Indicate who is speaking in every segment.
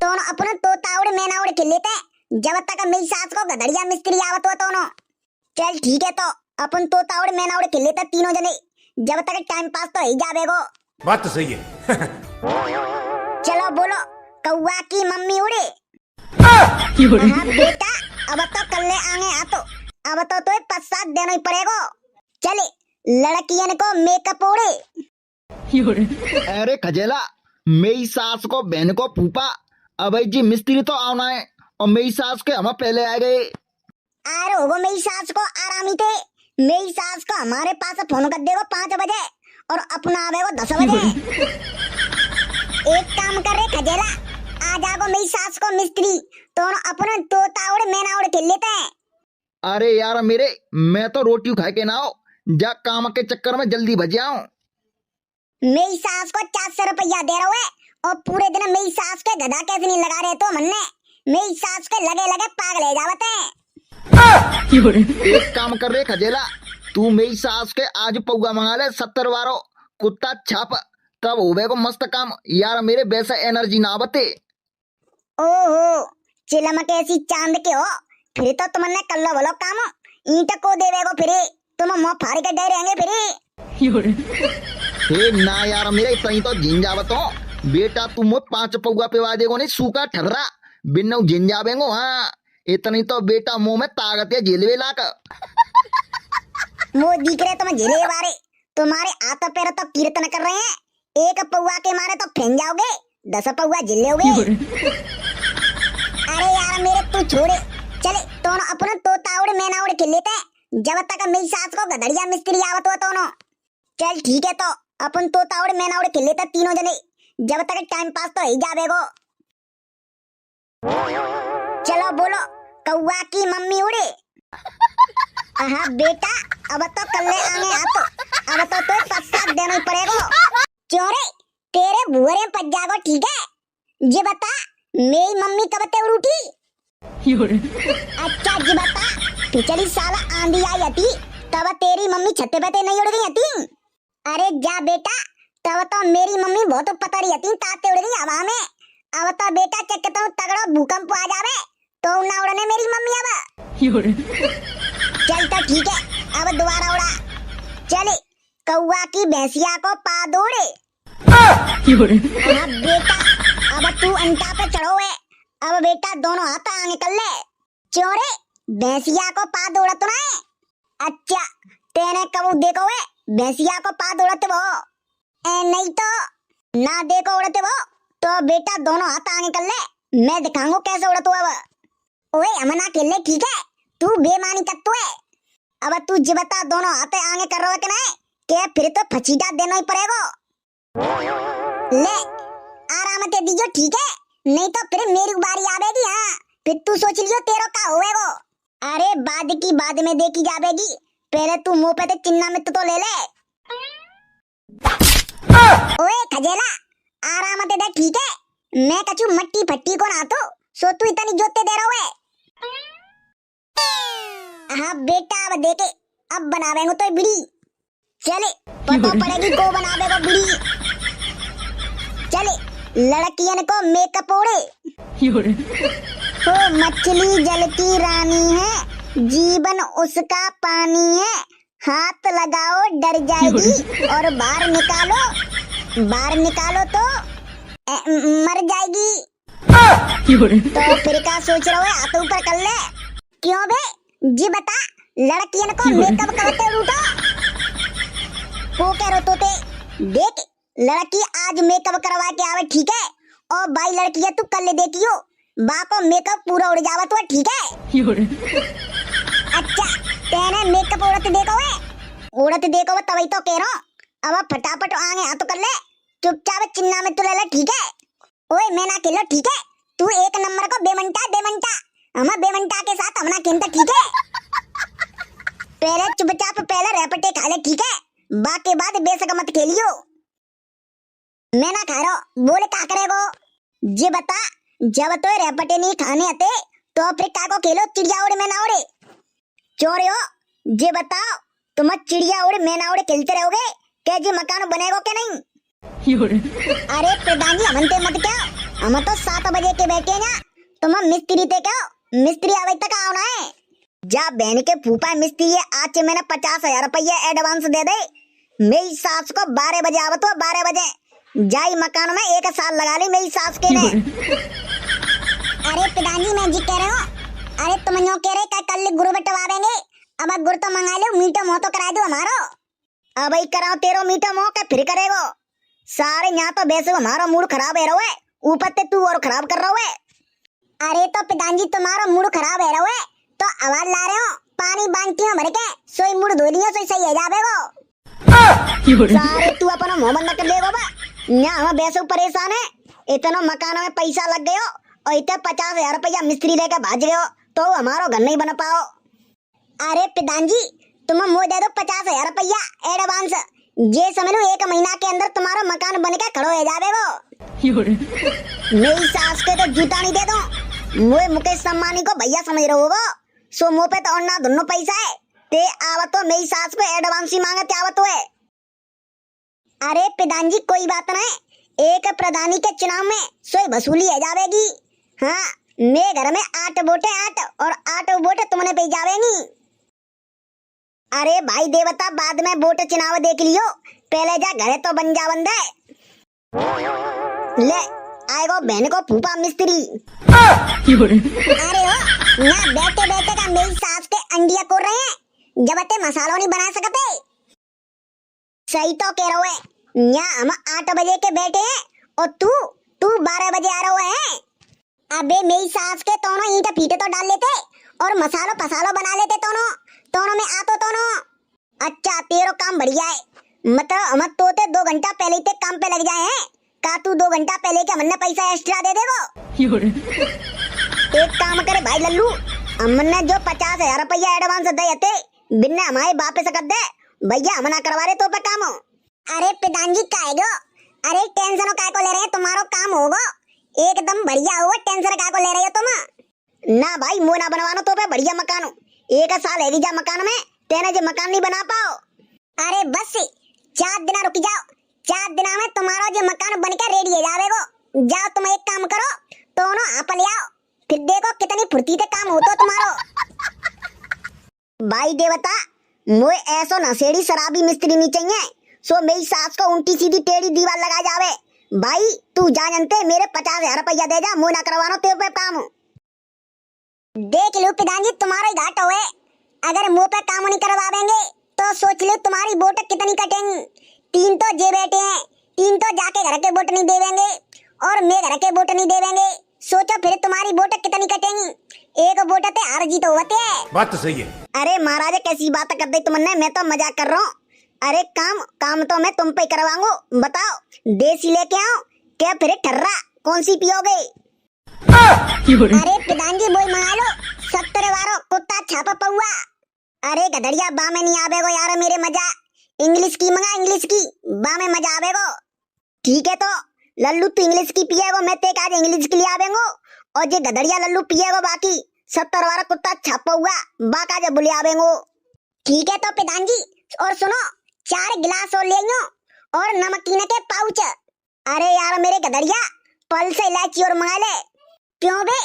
Speaker 1: दोनों अपने तोता उड़ मैना उड़ खेल लेते हैं जब तक मेरी सास को गधड़िया मिस्त्री आवत हो दोनों। चल ठीक है, तो अपन तोता उड़ मैना उड़ खेल लेते तीनों जने, जब तक टाइम पास तो ही जावेगो।
Speaker 2: बात तो सही है।
Speaker 1: चलो बोलो, कौआ की मम्मी उड़े। हाँ बेटा, अब तो कल्ले आगे आ, तो अब तो पश्चात देना ही पड़ेगा। चले लड़कियन को मेकअप उड़े।
Speaker 3: अरे खजेला, मेरी सास को बहन को फूफा अबे जी मिस्त्री तो आना है, और मेरी सास के हम पहले आ गए।
Speaker 1: अरे होगो मेरी सास को आरामी थे, मेरी सास को हमारे पास फोन कर देगो 5 बजे और अपना आवेगो 10 बजे। एक काम कर रहे खजेला, आ जागो मेरी सास को मिस्त्री, तो अपने तोता उड़ मैना उड़ खेल लेते हैं।
Speaker 3: अरे यार मेरे, मैं तो रोटी खा के ना हो जा, काम के चक्कर में जल्दी भज जाऊं।
Speaker 1: मेरी सास को 400 रुपया दे रहे हो और पूरे दिन मेरी सास के गधा कैसे नहीं लगा रहे तो मनने, मेरी सास के लगे लगे पागल ले जावते हैं।
Speaker 3: एक काम कर रहे खजेला, तू मेरी सास के आज पौगा मंगा ले 70 बारो कुत्ता छाप, तब होवे को मस्त काम यार मेरे, वैसे एनर्जी ना बते।
Speaker 1: ओहो चिलमक ऐसी चांद के हो, फिर तो तुमने कर लो बोलो काम, ईंट को देवेगो फिर तुम मुंह फाड़ के डे रहेंगे फिर।
Speaker 3: हे ना यार मेरे, तई तो जिन जावत हो बेटा, तू मुझ 5 पौगा पिवा देगो नहीं, सूखा ठर्रा बिन्नू जिन जावेंगो। हाँ इतनी तो बेटा मुंह में ताकत है झेलवे लाक।
Speaker 1: वो दिख रहे तुम झेले बारे, तुम्हारे हाथ पैर तो कीर्तन कर रहे हैं, एक पौवा के मारे तो फेंक जाओगे, 10 पौवा झेल लोगे। अरे यार मेरे तू छोड़े, चले तो अपने तोता उड़ मैना उड़ खेल लेते हैं जब तक मेरी सास को गधड़िया मिस्त्री आवत हो तो। चल ठीक है, तो अपन तोता उड़ मैना उड़ खेल लेते तीनों जने, जब तक टाइम पास तो ही जावेगो। चलो बोलो, कौआ की मम्मी उड़े। हाँ बेटा, अब तो कल्ले आगे आ, तो अब तो पश्चात देना ही पड़ेगा। चोरे तेरे भुअरे में पच जागो, ठीक है। जी बता मेरी मम्मी कब ते उठी। अच्छा जी बता, पिछली साल आंधी आई थी तब तेरी मम्मी छत पे नहीं उड़ गई थी। अरे जा बेटा, तब तो मेरी मम्मी बहुत पता रही थी, ताते उड़ गई हवा में। अब तो बेटा चकता हूँ तगड़ा भूकंप आ जावे तो ना उड़ने मेरी मम्मी अब। चल तो ठीक है, अब दोबारा उड़ा। चले कौआ की भैंसिया को पा दौड़े। अब बेटा, अब तू अंटा पे चढ़ो है, अब बेटा दोनों हाथ आगे कर ले। चोरे भैंसिया को पा दौड़त ना है। अच्छा तेने कब देखो है भैंसिया को पा दौड़ते वो, नहीं तो ना देखो उड़ते वो, तो बेटा दोनों हाथ आगे कर ले, मैं दिखाऊंगा कैसे उड़तो अब। ओए हमना खेल ले, ठीक है, तू बेमानी करतो है। अब तू जी बता दोनों हाथ आगे कर रहा है कि नहीं, क्या फिर तो फचीटा देना ही पड़ेगा। ले आराम से दीजो, ठीक है, नहीं तो फिर मेरी बारी आवेगी। हाँ फिर तू सोच लियो तेरो का होएगो। अरे बाद की बाद में देखी जावेगी, पहले तू मुंह पे चिन्ना मित्र तो ले ले। ओए खजेला आराम से दे, ठीक है, मैं कछु मट्टी फट्टी को ना तो सो तू इतनी जोते दे रहा है। हाँ बेटा अब देखे, अब बनावेंगे तो बिड़ी, चले पता पड़ेगी को बनावेगा बिड़ी। चले लड़कियन को मेकअप उड़े। हो मछली जल की रानी है, जीवन उसका पानी है, हाथ लगाओ डर जाएगी और बाहर निकालो तो मर जाएगी। तो फिर क्या सोच रहे हो, हाथ ऊपर कर ले। क्यों बे जी बता, लड़कियन को मेकअप करते उठो को कह रहे तो देख, लड़की आज मेकअप करवा के आवे, ठीक है, और भाई लड़की है तू कल ले देखियो बा को मेकअप पूरा उड़ जावा तो, ठीक है। अच्छा तेने मेकअप उड़त देखो तभी तो कह रहा हूँ, अब फटाफट आगे हाथ कर ले, चुपचाप चिन्ना में तू ले ले, ठीक है। ओए मैं ना खेलो, ठीक है, तू एक नंबर को बेमंटा हम बेमंटा के साथ हमना खेलता, ठीक है। पहले चुपचाप पहले रेपटे खा ले, ठीक है, बाकी बाद बेशक मत खेलियो। मैं ना खा रहा, बोले क्या करेगो जी बता, जब तो रेपटे नहीं खाने आते तो फिर क्या को खेलो, चिड़िया उड़े मैना उड़े। चोर हो जी बताओ, तुम चिड़िया उड़े मैना उड़े खेलते रहोगे क्या जी, मकान बनेगो क्या नहीं। अरे प्रधान जी हमनते मत क्या, हम तो 7 बजे के बैठे ना, तुम मिस्त्री थे क्या? मिस्त्री अभी तक आओ ना है। जा बहन के फूफा मिस्त्री है, आज से मैंने 50,000 रुपया एडवांस दे दे। मेरी सास को 12 बजे आवत हो, 12 बजे जाई मकान में 1 साल लगा ली मेरी सास के ने। अरे पिताजी मैं जी कह रहा हूँ, अरे तुम यूं कह रहे क्या कल गुरु बटवा देंगे? अब गुरु तो मंगा लो, मीठा मुंह तो करा दो हमारो। अब ही कराओ तेरो मीठा मुंह का फिर करेगो। सारे यहाँ तो वैसे हमारा मूड खराब है रहो है, ऊपर से तू और खराब कर रहा है। अरे तो पिताजी तुम्हारा मूड खराब है रहो है तो आवाज ला रहे हो, पानी बांधती हो भर के, सोई मूड धो लियो सोई सही है जावेगो। सारे तू अपना मुंह बंद कर लेगो बा। यहाँ हम वैसे परेशान है, इतना मकान में पैसा लग गयो और इतने 50,000 रुपया मिस्त्री लेकर भाज गयो तो हमारा घर नहीं बन पाओ। अरे पिताजी तुम मुझे दे दो 50,000 रुपया एडवांस, ये समझ लो 1 महीना के अंदर तुम्हारा मकान बन के खड़ो हो जावेगो। मेरी सास के तो जूता नहीं दे दो, मुझे मुकेश सम्मानी को भैया समझ रहे होगो, सो मुँह पे तो और ना दोनों पैसा है ते आवत तो मेरी सास को एडवांस ही मांगे आवत है। अरे पिताजी कोई बात नहीं, एक प्रधानी के चुनाव में सोई वसूली है जावेगी। हाँ मेरे घर में 8 वोटे 8 और 8 वोट तुमने पे जावेगी। अरे भाई देवता बाद में वोट चुनाव देख लियो, पहले जा घरे तो बन जा बंदे। ले आएगो बहन को फूफा मिस्त्री। अरे हो ना बैठे बैठे का मेरी सास के अंडिया को रहे हैं, जब ते मसालों नहीं बना सकते। सही तो कह रहे हो, यहाँ हम 8 बजे के बैठे हैं और तू 12 बजे आ रहे है। अबे मेरी सास के दोनों ईंट पीटे तो डाल लेते और मसालो पसालो बना लेते दोनों में आ तो दोनों। अच्छा तेरो काम बढ़िया है, मतलब हम तो 2 घंटा पहले ते काम पे लग जाए हैं का, तू 2 घंटा पहले के हमने पैसा एक्स्ट्रा दे देगो। एक काम करे भाई लल्लू, हमने जो 50,000 रुपया एडवांस दे थे बिना हमारे वापस कर दे भैया, हम ना करवा रहे तो पे काम हो। अरे पिताजी काय गो, अरे टेंशन काय को ले रहे हैं, तुम्हारो काम होगा एकदम बढ़िया होगा, टेंशन काय को ले रहे हो तुम? ना भाई मुंह ना बनवानो तो पे बढ़िया मकान हो, 1 साल है जा मकान में तेने जो मकान नहीं बना पाओ। अरे बस 4 दिन रुक जाओ, 4 दिन में तुम्हारा जो मकान बन के रेडी है जावेगो। जाओ तुम एक काम करो, दोनों आप ले आओ, फिर देखो कितनी फुर्ती से काम होता तुम्हारो। भाई देवता मुझे ऐसा नशेड़ी शराबी मिस्त्री नहीं चाहिए, सो मेरी सास को उल्टी सीधी टेढ़ी दीवार लगा जावे। भाई तू जा जानते मेरे 50,000 रुपया दे जा, मुंह ना करवानो तेरे पे काम हो। देख लो पिताजी तुम्हारा ही घाटा हुए, अगर मुंह पे काम नहीं करवावेंगे तो सोच लो तुम्हारी वोट कितनी कटेंगी। 3 तो जे बैठे हैं, 3 तो जाके घर के वोट नहीं देवेंगे और मैं घर के वोट नहीं देवेंगे, सोचो फिर तुम्हारी वोट कितनी कटेंगी। एक वोट ते हार जीत होते है।
Speaker 2: बात तो सही है।
Speaker 1: अरे महाराज कैसी बात कर दी तुमने, मैं तो मजाक कर रहा हूँ। अरे काम तो मैं तुम पे करवाऊंगा, बताओ देसी लेके आओ क्या फिर ठर्रा कौन सी पियोगे? अरे पिताजी बोई मंगा लो 70 वारो कुत्ता छापा पौआ। अरे गधड़िया बा में नहीं आवेगो यार मेरे मजा, इंग्लिश की मंगा, इंग्लिश की बा में मजा आवेगो। ठीक है तो लल्लू तू इंग्लिश की पिएगो, मैं ते आज इंग्लिश के लिए आवेंगो और ये गधड़िया लल्लू पिएगो बाकी 70 वारा कुत्ता छापा हुआ बाका जब बुले आवेंगो। ठीक है तो पिताजी और सुनो 4 गिलास और ले आइयो और नमकीन के पाउच। अरे यार मेरे गधड़िया पल से इलायची और मंगा ले। क्यों बे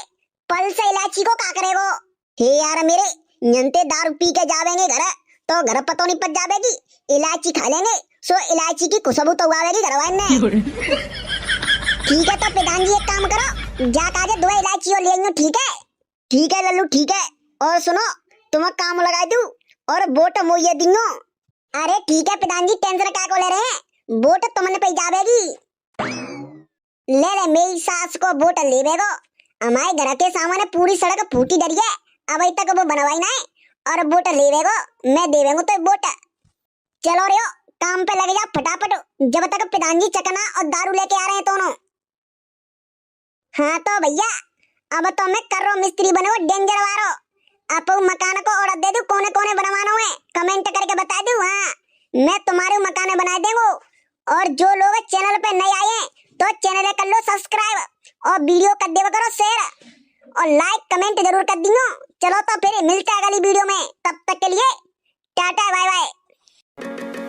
Speaker 1: पल से इलायची को क्या करेगो? हे यार मेरे नंते दारू पी के जावेंगे घर तो घर पतो नहीं पच जावेगी, इलायची खा लेंगे सो इलायची की खुशबू तो आवेगी घर वाले। ठीक है तो पिताजी एक काम करो, जाके आज 2 इलायची और ले आइयो। ठीक है लल्लू ठीक है, और सुनो तुम काम लगा दूं और वोट मुझे दियो। अरे ठीक है पिताजी टेंशन क्या को ले रहे हैं, वोट तुमने पे जावेगी। ले मेरी सास को वोट ले बेगो, हमारे घर के सामने पूरी सड़क फूटी डरी है, अभी तक वो बनवाई ना और वोट ले बेगो, मैं दे बेगो तो वोट। चलो रे काम पे लग जा फटाफट, जब तक पिताजी चकना और दारू लेके आ रहे हैं दोनों। हाँ तो भैया अब तो मैं कर रहा मिस्त्री बनो डेंजर वारो, आप मकान को ऑर्डर दे दूं कोने कोने बनवाना है, कमेंट करके बता दूं। हाँ मैं तुम्हारे मकान बना दूंगा। और जो लोग चैनल पे नए आए हैं तो चैनल कर लो सब्सक्राइब और वीडियो कर देवा करो शेयर और लाइक कमेंट जरूर कर दियो। चलो तो फिर मिलते हैं अगली वीडियो में, तब तक के लिए टाटा बाय बाय।